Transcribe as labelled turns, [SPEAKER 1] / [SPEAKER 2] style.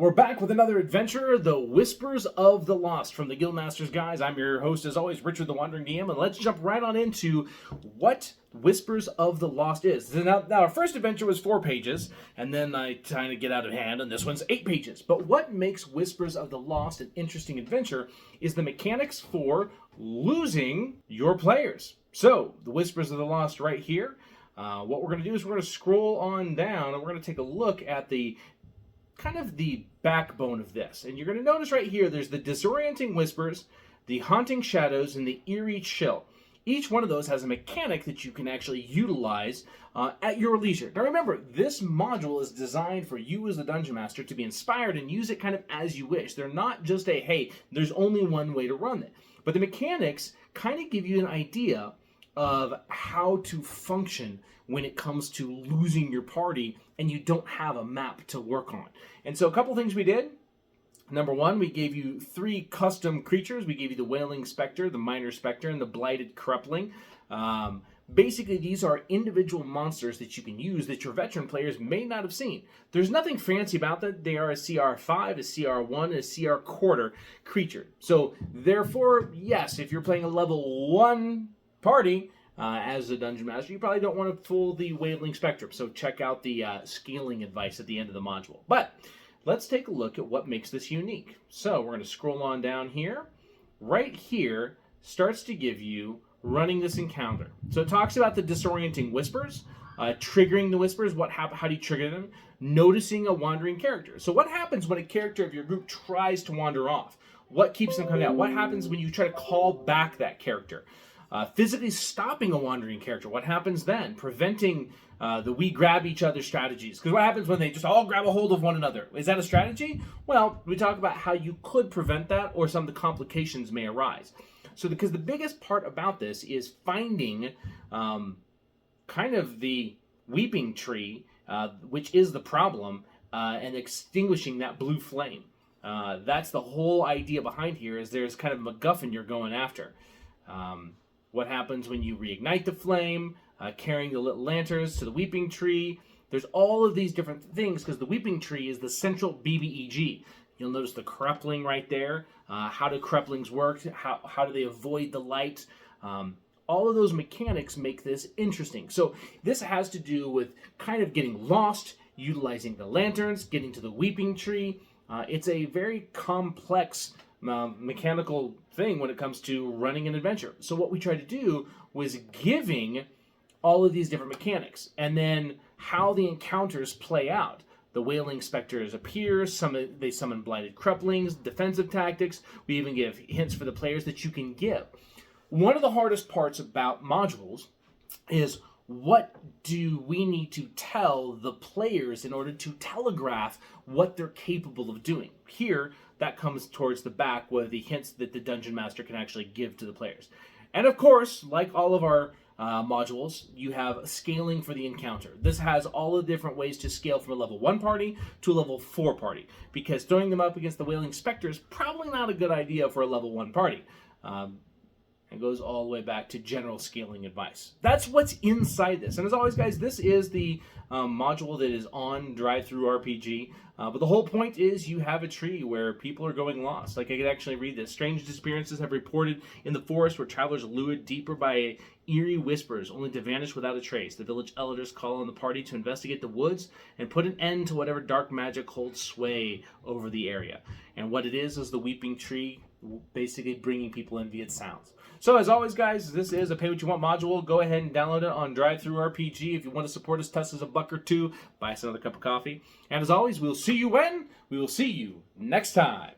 [SPEAKER 1] We're back with another adventure, The Whispers of the Lost from the Guildmasters, guys. I'm your host, as always, Richard the Wandering DM, and let's jump right on into what Whispers of the Lost is. Now, our first adventure was 4 pages, and then I kind of get out of hand, and this one's 8 pages. But what makes Whispers of the Lost an interesting adventure is the mechanics for losing your players. So, The Whispers of the Lost right here. What we're going to do is we're going to scroll on down, and we're going to take a look at the kind of the backbone of this. And you're going to notice right here, there's the disorienting whispers, the haunting shadows, and the eerie chill. Each one of those has a mechanic that you can actually utilize at your leisure. Now remember, this module is designed for you as the Dungeon Master to be inspired and use it kind of as you wish. They're not just a, hey, there's only one way to run it. But the mechanics kind of give you an idea of how to function when it comes to losing your party and you don't have a map to work on. And so a couple things we did. Number one, we gave you 3 custom creatures. We gave you the Wailing Specter, the Minor Specter, and the Blighted Crippling. Basically, these are individual monsters that you can use that your veteran players may not have seen. There's nothing fancy about that. They are a CR5, a CR1, and a CR quarter creature. So therefore, yes, if you're playing a level 1 party, as a Dungeon Master, you probably don't want to pull the Wailing Spectrum, so check out the scaling advice at the end of the module. But let's take a look at what makes this unique. So we're going to scroll on down here. Right here starts to give you running this encounter. So it talks about the disorienting whispers, triggering the whispers, how do you trigger them, noticing a wandering character. So what happens when a character of your group tries to wander off? What keeps them coming out? What happens when you try to call back that character? Physically stopping a wandering character. What happens then? Preventing the we grab each other strategies. Because what happens when they just all grab a hold of one another? Is that a strategy? Well, we talk about how you could prevent that or some of the complications may arise. So because the biggest part about this is finding kind of the weeping tree, which is the problem, and extinguishing that blue flame. That's the whole idea behind here, is there's kind of a MacGuffin you're going after. What happens when you reignite the flame, carrying the lit lanterns to the weeping tree. There's all of these different things because the weeping tree is the central BBEG. You'll notice the crippling right there. How do cripplings work? How do they avoid the light? All of those mechanics make this interesting. So this has to do with kind of getting lost, utilizing the lanterns, getting to the weeping tree. It's a very complex mechanical thing when it comes to running an adventure. So what we tried to do was giving all of these different mechanics and then how the encounters play out. The Wailing Specters appear, they summon Blighted Cripplings, defensive tactics. We even give hints for the players that you can give. One of the hardest parts about modules is what do we need to tell the players in order to telegraph what they're capable of doing? Here, that comes towards the back with the hints that the Dungeon Master can actually give to the players. And of course, like all of our modules, you have scaling for the encounter. This has all the different ways to scale from a level 1 party to a level 4 party, because throwing them up against the Wailing Specter is probably not a good idea for a level 1 party. It goes all the way back to general scaling advice. That's what's inside this. And as always, guys, this is the module that is on Drive-Thru-RPG. But the whole point is you have a tree where people are going lost. Like, I could actually read this. Strange disappearances have reported in the forest where travelers lured deeper by eerie whispers, only to vanish without a trace. The village elders call on the party to investigate the woods and put an end to whatever dark magic holds sway over the area. And what it is the weeping tree basically bringing people in via sounds. So as always, guys, this is a Pay What You Want module. Go ahead and download it on Drive-Thru-RPG. If you want to support us, toss us a buck or two, buy us another cup of coffee. And as always, we'll see you when? We will see you next time.